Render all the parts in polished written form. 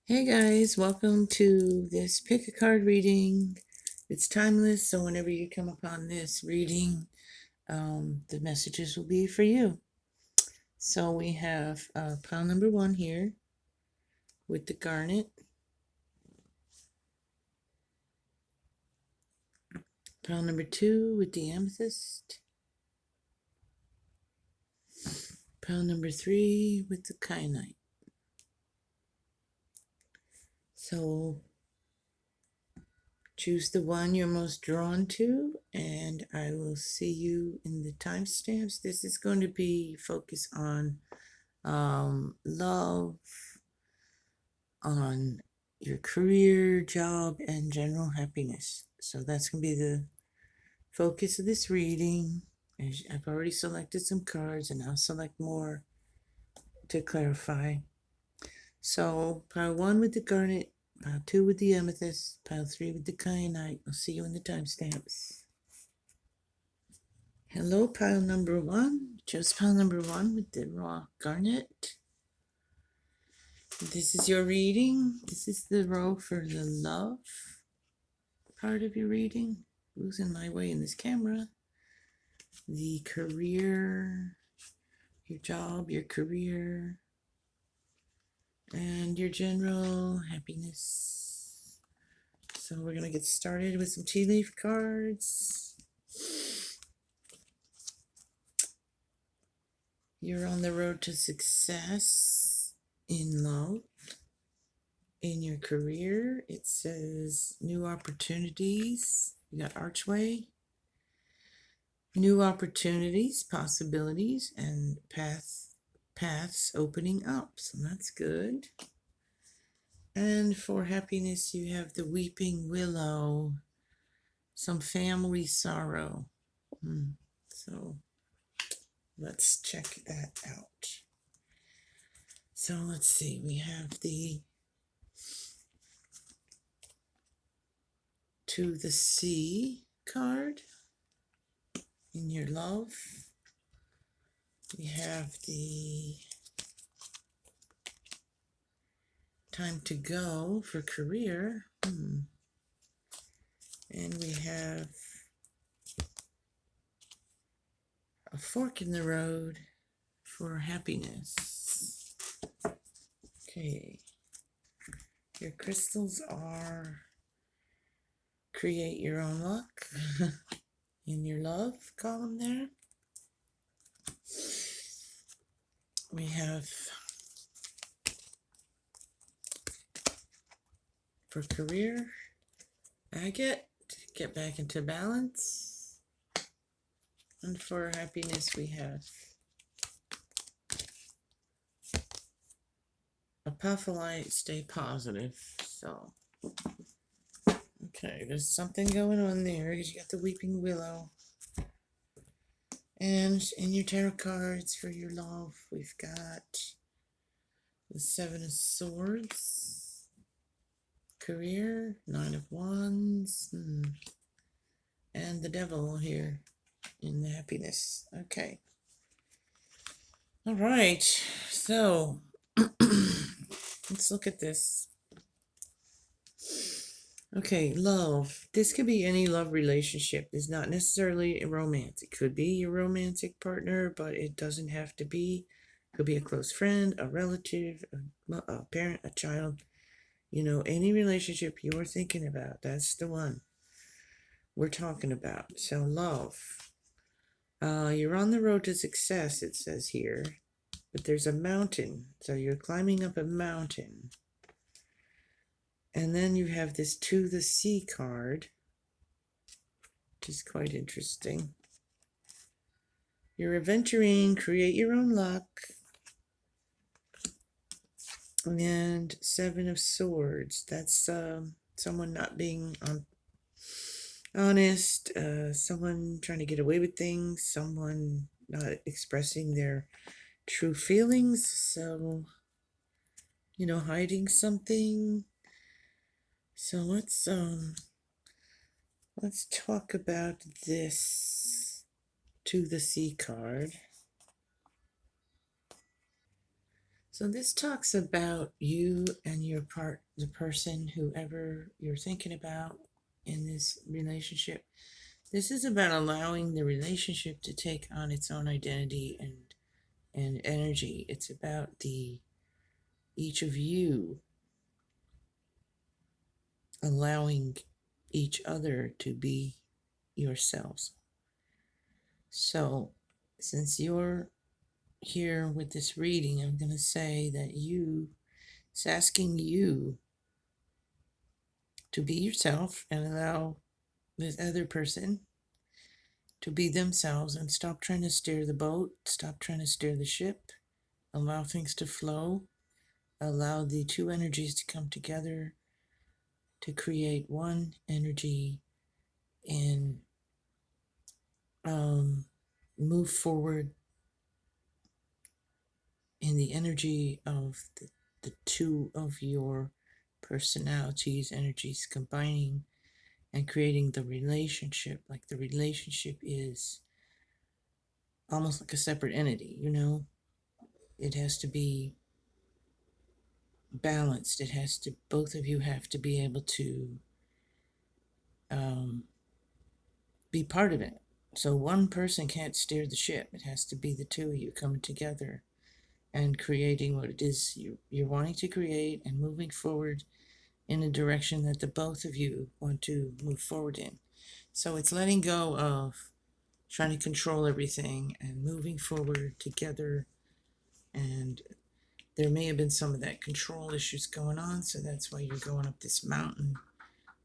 Hey guys, welcome to this pick a card reading. It's timeless, so whenever you come upon this reading, the messages will be for you. So we have pile number 1 here with the garnet, pile number 2 with the amethyst, pile number 3 with the kyanite. So choose the one you're most drawn to, and I will see you in the timestamps. This is going to be focused on love, on your career, job, and general happiness. So that's going to be the focus of this reading. I've already selected some cards, and I'll select more to clarify. So pile 1 with the garnet, pile 2 with the amethyst, pile 3 with the kyanite. I'll see you in the timestamps. Hello, pile number 1. Chose pile number 1 with the raw garnet. This is your reading. This is the row for the love part of your reading. Who's in my way in this camera? The career, your job, your career, and your general happiness. So we're going to get started with some tea leaf cards. You're on the road to success in love. In your career, it says new opportunities. You got archway, new opportunities, possibilities, and paths opening up. So that's good. And for happiness, you have the weeping willow, some family sorrow. So let's check that out. So let's see, we have the To the Sea card in your love. We have the Time to Go for career. And we have a fork in the road for happiness. Okay. Your crystals are create your own luck in your love column there. We have for career, agate, get back into balance. And for happiness, we have apophyllite, stay positive. So, okay, there's something going on there because you got the weeping willow. And in your tarot cards for your love, we've got the 7 of Swords, career, 9 of Wands, and the Devil here in the happiness. Okay. All right. So let's look at this. Okay, love. This could be any love relationship. It's not necessarily a romance. It could be your romantic partner, but it doesn't have to be. It could be a close friend, a relative, a parent, a child. You know, any relationship you're thinking about, that's the one we're talking about. So love. You're on the road to success, it says here, but there's a mountain. So you're climbing up a mountain. And then you have this To the Sea card, which is quite interesting. You're adventuring, create your own luck. And 7 of Swords. That's someone not being honest, someone trying to get away with things, someone not expressing their true feelings. So, you know, hiding something. So let's talk about this To the Sea card. So this talks about you and the person, whoever you're thinking about in this relationship. This is about allowing the relationship to take on its own identity and energy. It's about the each of you allowing each other to be yourselves. So, since you're here with this reading, I'm going to say that it's asking you to be yourself and allow this other person to be themselves and stop trying to steer the boat, stop trying to steer the ship, allow things to flow, allow the two energies to come together to create one energy and um, move forward in the energy of the two of your personalities, energies combining and creating the relationship. Like the relationship is almost like a separate entity, It has to be balanced. Both of you have to be able to um, be part of it. So one person can't steer the ship. It has to be the two of you coming together and creating what it is you're wanting to create and moving forward in a direction that the both of you want to move forward in. So it's letting go of trying to control everything and moving forward together. And there may have been some of that control issues going on, so that's why you're going up this mountain.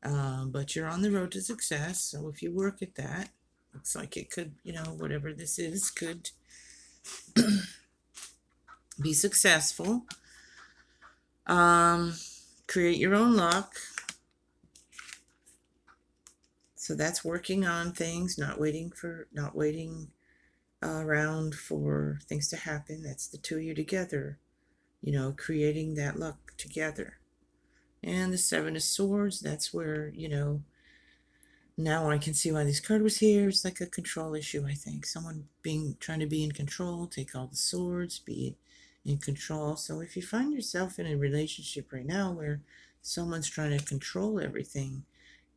But you're on the road to success, so if you work at that, looks like it could, whatever this is, could be successful. Create your own luck. So that's working on things, not waiting around for things to happen. That's the two of you together, creating that luck together. And the Seven of Swords, that's where, now I can see why this card was here. It's like a control issue, I think. Someone trying to be in control, take all the swords, be in control. So if you find yourself in a relationship right now where someone's trying to control everything,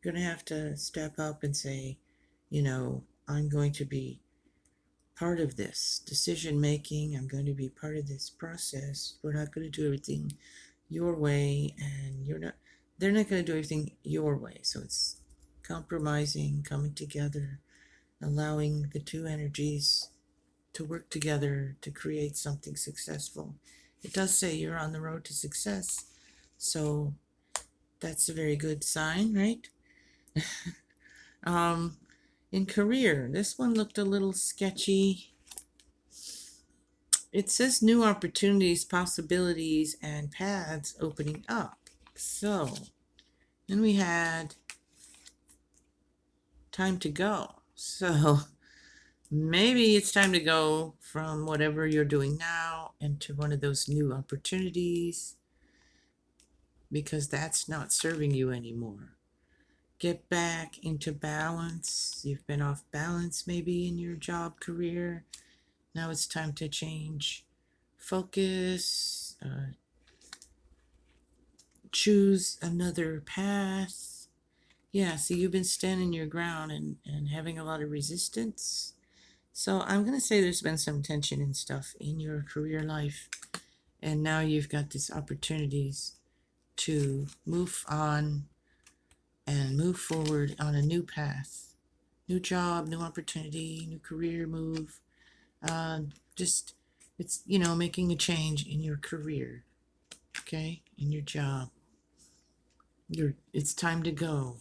you're going to have to step up and say, I'm going to be part of this decision making. I'm going to be part of this process. We're not going to do everything your way, and they're not going to do everything your way. So it's compromising, coming together, allowing the two energies to work together to create something successful. It does say you're on the road to success, so that's a very good sign, right? In career, this one looked a little sketchy. It says new opportunities, possibilities, and paths opening up. So then we had time to go. So maybe it's time to go from whatever you're doing now into one of those new opportunities because that's not serving you anymore. Get back into balance. You've been off balance maybe in your job career. Now it's time to change focus, choose another path. Yeah, see, you've been standing your ground and having a lot of resistance. So I'm going to say there's been some tension and stuff in your career life. And now you've got these opportunities to move on and move forward on a new path. New job, new opportunity, new career move. Just, it's, making a change in your career, okay? In your job. It's time to go.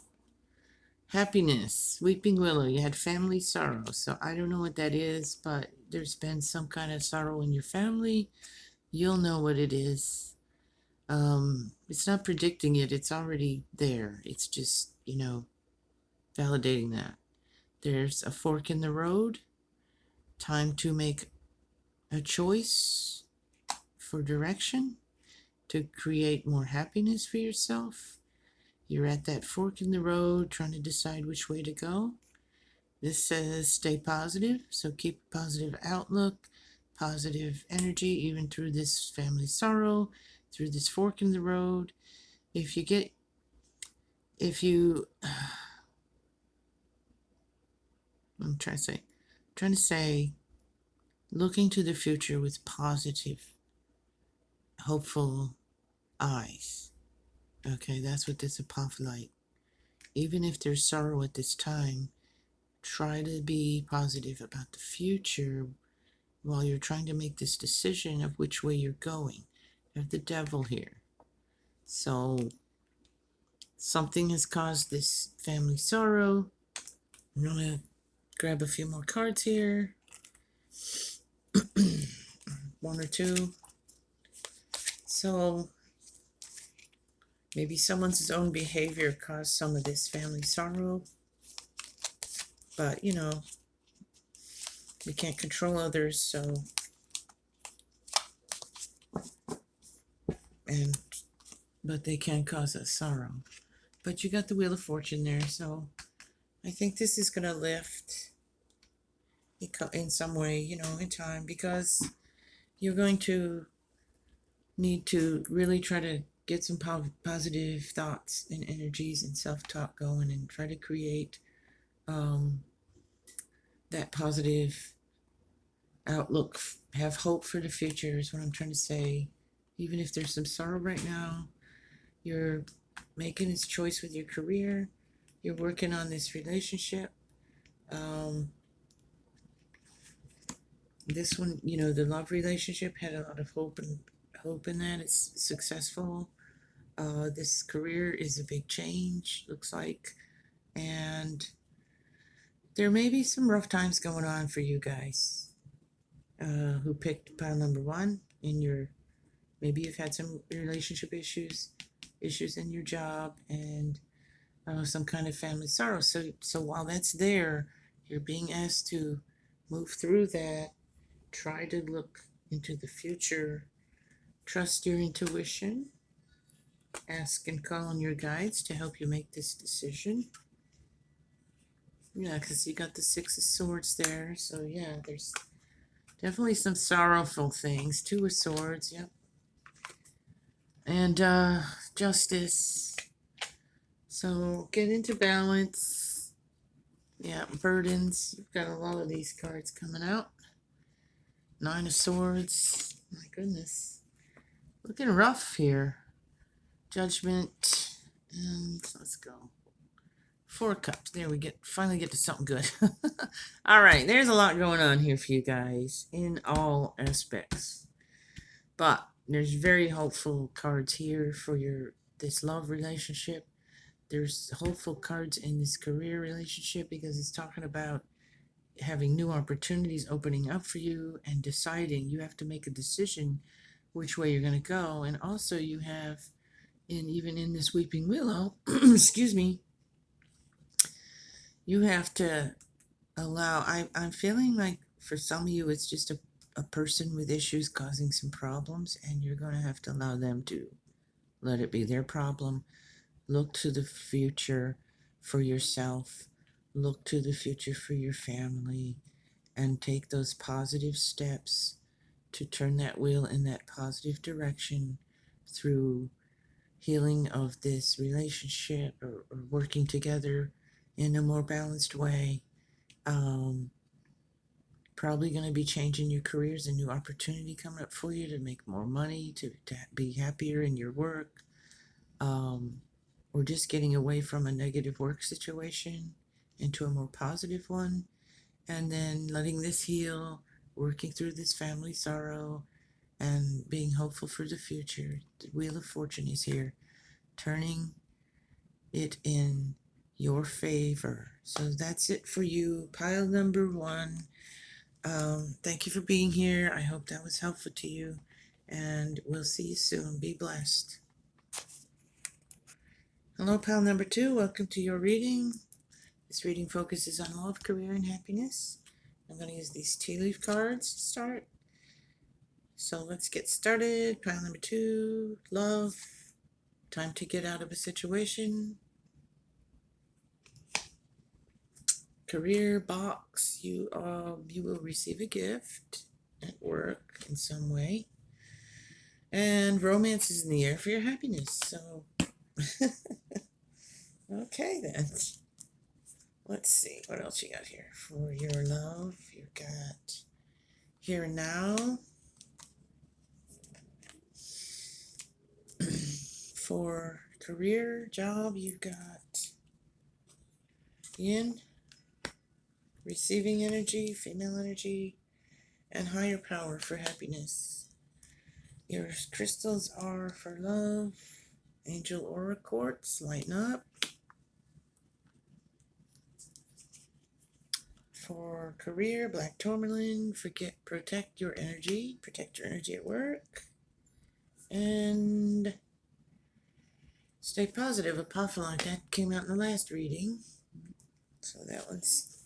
Happiness, weeping willow. You had family sorrow. So I don't know what that is, but there's been some kind of sorrow in your family. You'll know what it is. It's not predicting it. It's already there. It's just, validating that. There's a fork in the road. Time to make a choice for direction to create more happiness for yourself. You're at that fork in the road trying to decide which way to go. This says stay positive, so keep a positive outlook, positive energy, even through this family sorrow, through this fork in the road. If you, I'm trying to say, looking to the future with positive, hopeful eyes. Okay, that's what this apophyllite. Even if there's sorrow at this time, try to be positive about the future while you're trying to make this decision of which way you're going. You have the devil here. So something has caused this family sorrow. I'm going to grab a few more cards here. One or two. So maybe someone's own behavior caused some of this family sorrow. But, you know, we can't control others, so. But they can cause us sorrow. But you got the Wheel of Fortune there, so I think this is going to lift in some way, you know, in time, because you're going to need to really try to get some positive thoughts and energies and self-talk going and try to create that positive outlook. Have hope for the future is what I'm trying to say. Even if there's some sorrow right now, you're making this choice with your career. You're working on this relationship. This one, you know, the love relationship had a lot of hope in that it's successful. This career is a big change, looks like, and there may be some rough times going on for you guys who picked pile number one in your. Maybe you've had some relationship issues in your job, and some kind of family sorrow. So while that's there, you're being asked to move through that. Try to look into the future. Trust your intuition. Ask and call on your guides to help you make this decision. Yeah, because you got the Six of Swords there. So yeah, there's definitely some sorrowful things. Two of Swords, yep. And Justice. So get into balance. Yeah, burdens. You've got a lot of these cards coming out. Nine of Swords. My goodness. Looking rough here. Judgment. And let's go. Four of Cups. There we finally get to something good. All right, there's a lot going on here for you guys in all aspects. But there's very hopeful cards here for this love relationship. There's hopeful cards in this career relationship because it's talking about having new opportunities opening up for you and deciding. You have to make a decision which way you're going to go. And also you have, even in this Weeping Willow, excuse me, you have to allow. I'm feeling like for some of you it's just a person with issues causing some problems, and you're going to have to allow them to let it be their problem. Look to the future for yourself. Look to the future for your family, and take those positive steps to turn that wheel in that positive direction through healing of this relationship, or working together in a more balanced way. Probably going to be changing your careers, a new opportunity coming up for you to make more money, to be happier in your work, or just getting away from a negative work situation into a more positive one, and then letting this heal, working through this family sorrow, and being hopeful for the future. The Wheel of Fortune is here, turning it in your favor. So that's it for you, pile number one. Thank you for being here. I hope that was helpful to you, and we'll see you soon. Be blessed. Hello, pile number two. Welcome to your reading. This reading focuses on love, career, and happiness. I'm going to use these tea leaf cards to start. So let's get started. Pile number two, love. Time to get out of a situation. Career box. You will receive a gift. at work in some way. And romance is in the air for your happiness. So, okay then. Let's see what else you got here for your love. You've got here and now. For career, job, you've got yin, receiving energy, female energy, and higher power for happiness. Your crystals are for love, angel aura quartz, lighten up. For career, black tourmaline, protect your energy at work. And stay positive, apophyllite, that came out in the last reading. So that one's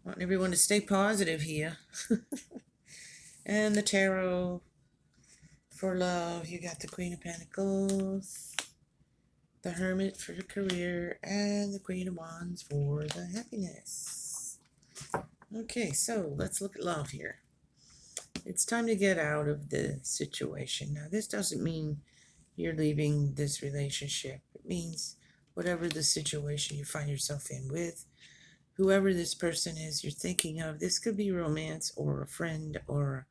wanting everyone to stay positive here. And the tarot for love, you got the Queen of Pentacles, the Hermit for the career, and the Queen of Wands for the happiness. Okay, so let's look at love here. It's time to get out of the situation. Now, this doesn't mean you're leaving this relationship. It means whatever the situation you find yourself in with, whoever this person is you're thinking of, this could be romance or a friend or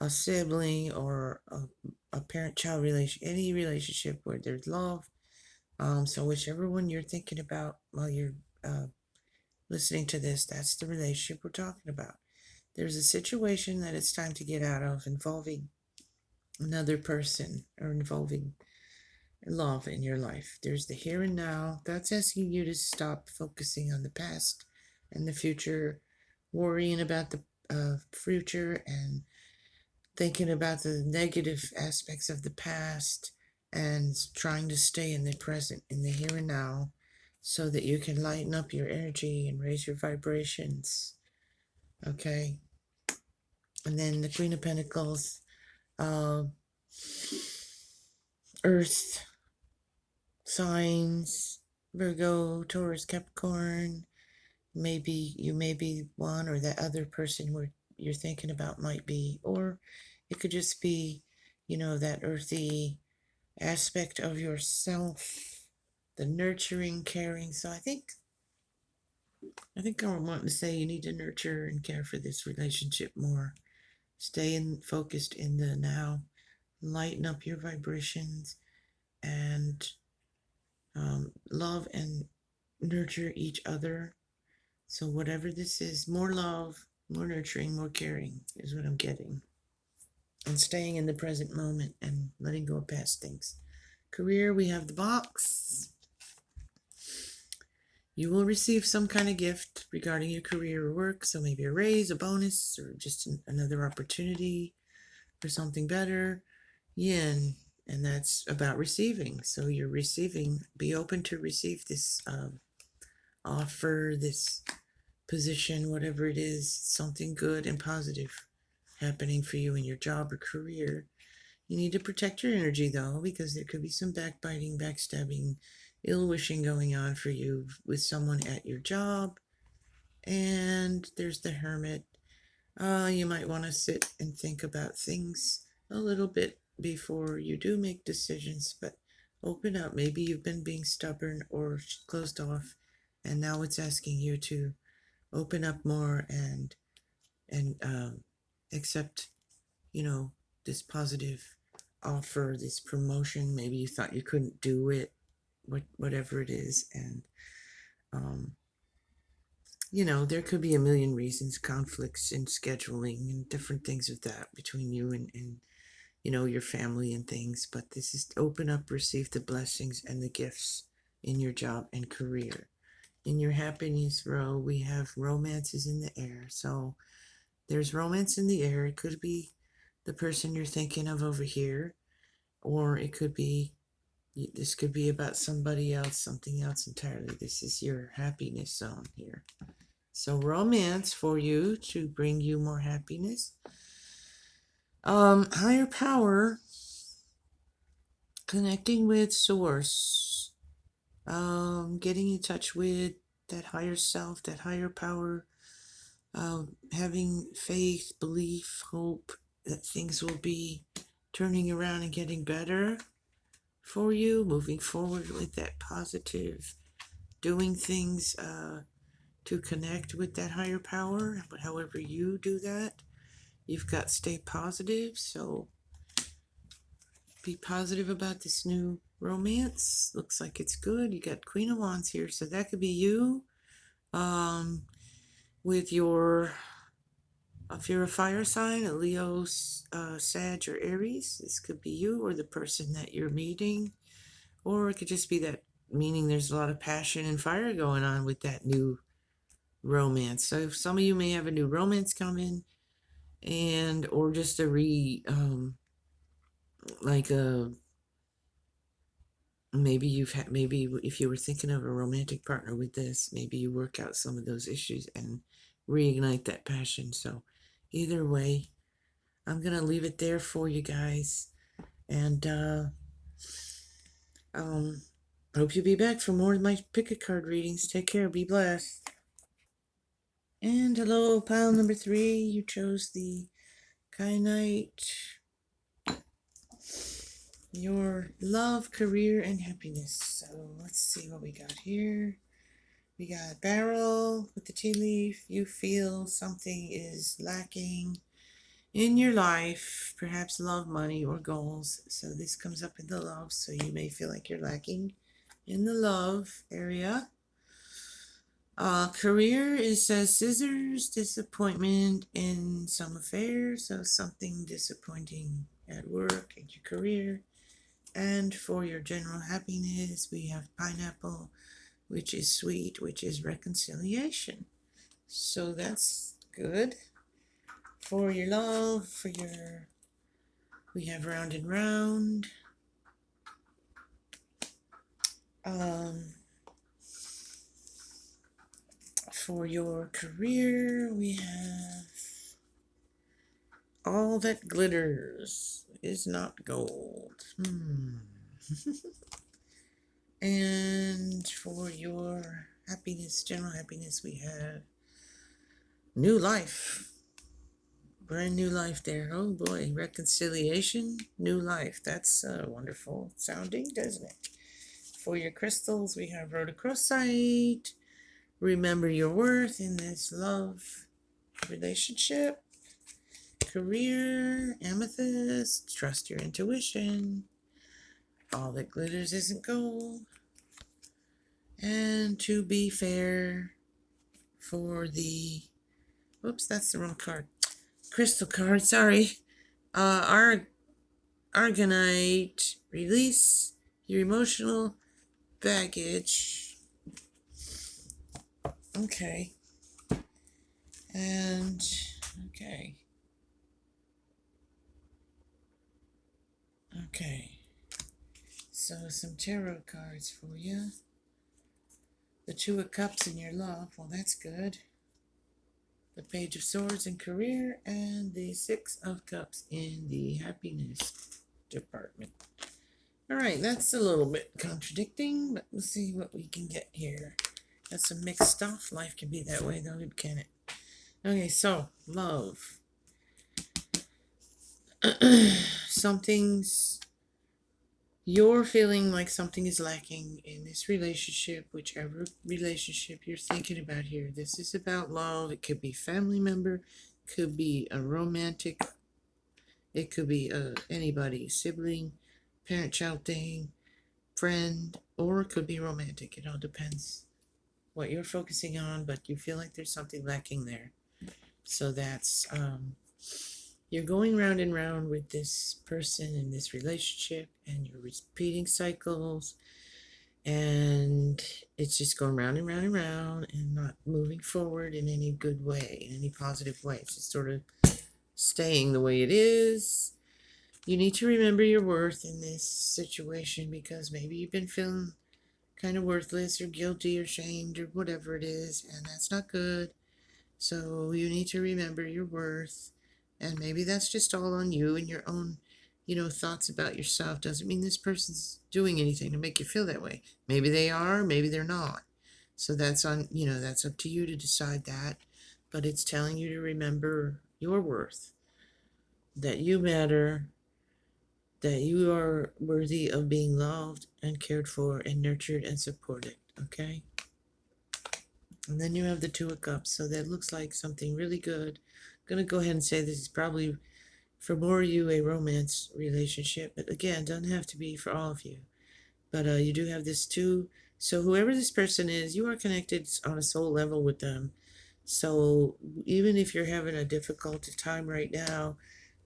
a sibling or a parent-child relation, any relationship where there's love. So whichever one you're thinking about while you're listening to this, that's the relationship we're talking about. There's a situation that it's time to get out of involving another person or involving love in your life. There's the here and now. That's asking you to stop focusing on the past and the future, worrying about the future and thinking about the negative aspects of the past and trying to stay in the present, in the here and now, so that you can lighten up your energy and raise your vibrations. Okay? And then the Queen of Pentacles, Earth signs, Virgo, Taurus, Capricorn. Maybe you may be one, or that other person where you're thinking about might be, or it could just be, that earthy aspect of yourself, the nurturing, caring. So I think I'm wanting to say you need to nurture and care for this relationship more. Stay focused in the now, lighten up your vibrations, and love and nurture each other. So whatever this is, more love, more nurturing, more caring is what I'm getting. And staying in the present moment and letting go of past things. Career, we have the box. You will receive some kind of gift regarding your career or work. So maybe a raise, a bonus, or just another opportunity for something better. Yin, and that's about receiving. So you're receiving. Be open to receive this offer, this position, whatever it is, something good and positive happening for you in your job or career. You need to protect your energy though, because there could be some backbiting, backstabbing, ill wishing going on for you with someone at your job. And there's the Hermit. You might want to sit and think about things a little bit before you do make decisions, but open up. Maybe you've been being stubborn or closed off, and now it's asking you to open up more and accept, this positive offer, this promotion. Maybe you thought you couldn't do it, whatever it is, and there could be a million reasons, conflicts in scheduling and different things of that between you and your family and things. But this is open up, receive the blessings and the gifts in your job and career. In your happiness row, we have romances in the air. So there's romance in the air. It could be the person you're thinking of over here, or this could be about somebody else, something else entirely. This is your happiness zone here. So romance for you to bring you more happiness. Higher power, connecting with source, getting in touch with that higher self, that higher power, having faith, belief, hope that things will be turning around and getting better for you, moving forward with that positive, doing things to connect with that higher power. But however you do that, you've got to stay positive. So be positive about this new romance. Looks like it's good. You got Queen of Wands here, so that could be you. With your, if you're a fire sign, a Leo, Sag, or Aries, this could be you or the person that you're meeting. Or it could just be that, meaning there's a lot of passion and fire going on with that new romance. So some of you may have a new romance coming, and or just a like a, maybe if you were thinking of a romantic partner with this, maybe you work out some of those issues and reignite that passion. So either way, I'm gonna leave it there for you guys, and hope you'll be back for more of my pick a card readings. Take care, be blessed. And hello, pile number 3. You chose the Kyanite. Your love, career, and happiness. So let's see what we got here. We got barrel with the tea leaf. You feel something is lacking in your life, perhaps love, money, or goals. So this comes up in the love. So you may feel like you're lacking in the love area. Career, it says scissors, disappointment in some affairs. So something disappointing at work, at your career. And for your general happiness, we have pineapple, which is sweet, which is reconciliation. So that's good. For your love, we have round and round. For your career, we have all that glitters is not gold. And for your happiness, general happiness, we have new life. Brand new life there. Oh boy, reconciliation, new life. That's wonderful sounding, doesn't it? For your crystals, we have rhodochrosite. Remember your worth in this love relationship. Career, amethyst. Trust your intuition. All that glitters isn't gold. And to be fair, for the, whoops, that's the wrong card. Crystal card, sorry. Argonite, release your emotional baggage. Okay. And, okay. Okay. So some tarot cards for you. The 2 of Cups in your love. Well, that's good. The Page of Swords in career, and the 6 of Cups in the happiness department. All right, that's a little bit contradicting, but we'll see what we can get here. That's some mixed stuff. Life can be that way, though, can it? Okay, so love. You're feeling like something is lacking in this relationship, whichever relationship you're thinking about here. This is about love. It could be family member, could be a romantic, it could be anybody, sibling, parent-child thing, friend, or it could be romantic. It all depends what you're focusing on, but you feel like there's something lacking there. So that's, you're going round and round with this person in this relationship, and you're repeating cycles, and it's just going round and round and round and not moving forward in any good way, in any positive way. It's just sort of staying the way it is. You need to remember your worth in this situation, because maybe you've been feeling kind of worthless or guilty or shamed or whatever it is, and that's not good. So you need to remember your worth. And maybe that's just all on you and your own, thoughts about yourself. Doesn't mean this person's doing anything to make you feel that way. Maybe they are, maybe they're not. So that's on, that's up to you to decide that. but it's telling you to remember your worth, that you matter, that you are worthy of being loved and cared for and nurtured and supported. Okay? And then you have the Two of Cups, so that looks like something really good. I'm going to go ahead and say this is probably for more of you a romance relationship, but again, doesn't have to be for all of you. But you do have this too. So whoever this person is, you are connected on a soul level with them. So even if you're having a difficult time right now,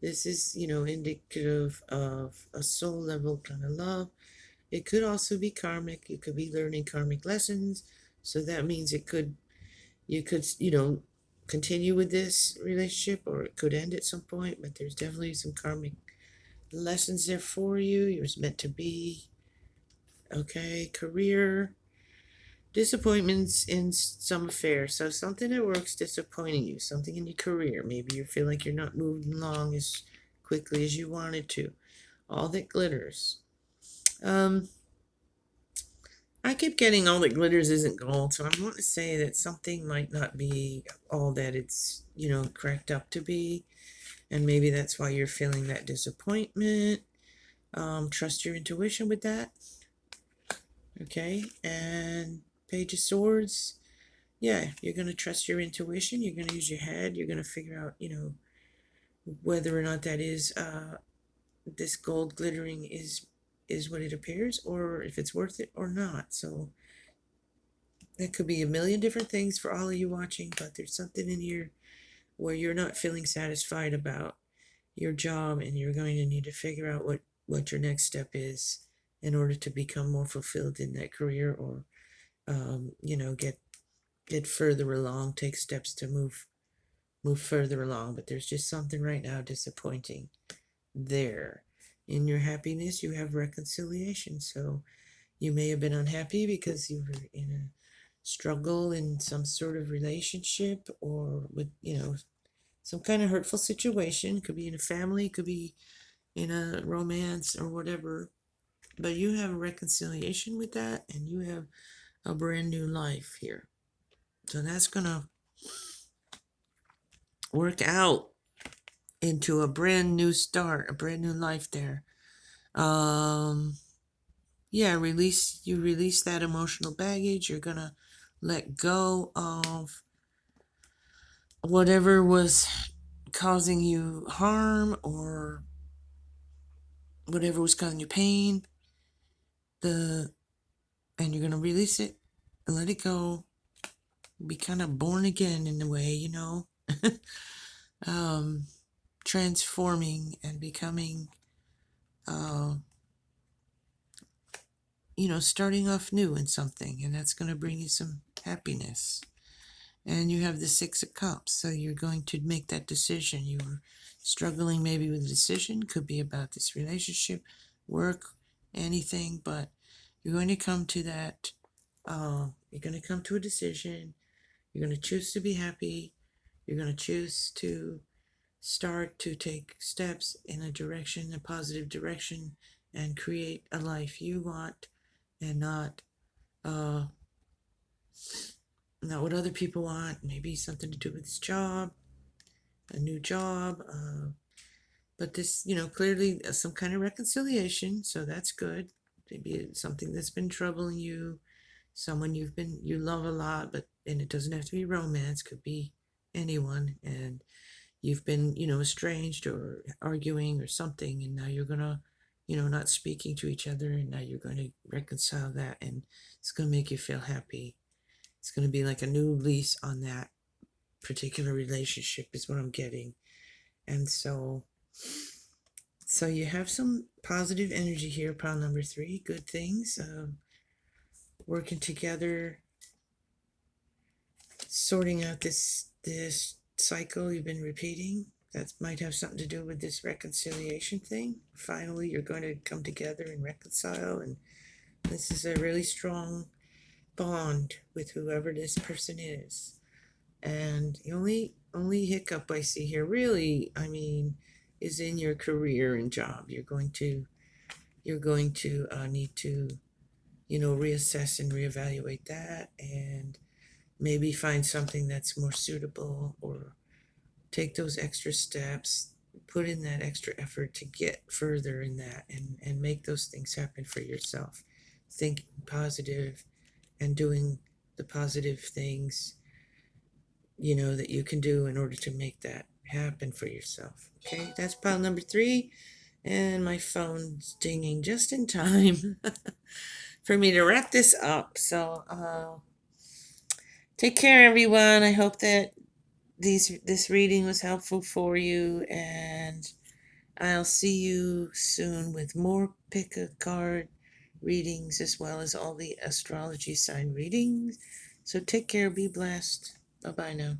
this is, indicative of a soul level kind of love. It could also be karmic. You could be learning karmic lessons. So that means you could, continue with this relationship, or it could end at some point, but there's definitely some karmic lessons there for you. You're meant to be. Okay, career, disappointments in some affair. So something at work's disappointing you, something in your career. Maybe you feel like you're not moving along as quickly as you wanted to. All that glitters. Um, I keep getting all that glitters isn't gold, so I'm wanting to say that something might not be all that it's, cracked up to be. And maybe that's why you're feeling that disappointment. Trust your intuition with that. Okay, and Page of Swords. Yeah, you're going to trust your intuition. You're going to use your head. You're going to figure out, whether or not that is this gold glittering is what it appears, or if it's worth it or not. So that could be a million different things for all of you watching, but there's something in here where you're not feeling satisfied about your job, and you're going to need to figure out what your next step is in order to become more fulfilled in that career, or get further along, take steps to move further along. But there's just something right now disappointing there. In your happiness, you have reconciliation. So you may have been unhappy because you were in a struggle in some sort of relationship, or with, some kind of hurtful situation. Could be in a family, could be in a romance or whatever. But you have a reconciliation with that, and you have a brand new life here. So that's going to work out into a brand new start, a brand new life there. Yeah, you release that emotional baggage. You're gonna let go of whatever was causing you harm, or whatever was causing you pain. And you're gonna release it and let it go. Be kind of born again in a way, um, transforming and becoming, uh, starting off new in something, and that's going to bring you some happiness. And you have the Six of Cups, so you're going to make that decision. You were struggling maybe with a decision, could be about this relationship, work, anything, but you're going to come to that. You're going to come to a decision. You're going to choose to be happy. You're going to choose to start to take steps in a positive direction, and create a life you want, and uh, not what other people want. Maybe something to do with this job, a new job. But this, clearly some kind of reconciliation. So that's good. Maybe it's something that's been troubling you, someone you love a lot, and it doesn't have to be romance, could be anyone. And you've been, estranged or arguing or something, and now you're gonna, not speaking to each other, and now you're going to reconcile that, and it's going to make you feel happy. It's going to be like a new lease on that particular relationship, is what I'm getting. And so you have some positive energy here, pile number 3, good things, working together, sorting out this cycle you've been repeating. That might have something to do with this reconciliation thing. Finally, you're going to come together and reconcile, and this is a really strong bond with whoever this person is. And the only hiccup I see here, really, I mean, is in your career and job. You're going to need to, reassess and reevaluate that, and maybe find something that's more suitable, or take those extra steps, put in that extra effort to get further in that, and make those things happen for yourself. Thinking positive and doing the positive things, that you can do in order to make that happen for yourself. Okay, that's pile number 3. And my phone's dinging just in time for me to wrap this up. So, take care, everyone. I hope that this reading was helpful for you, and I'll see you soon with more pick a card readings, as well as all the astrology sign readings. So take care, be blessed. Bye bye now.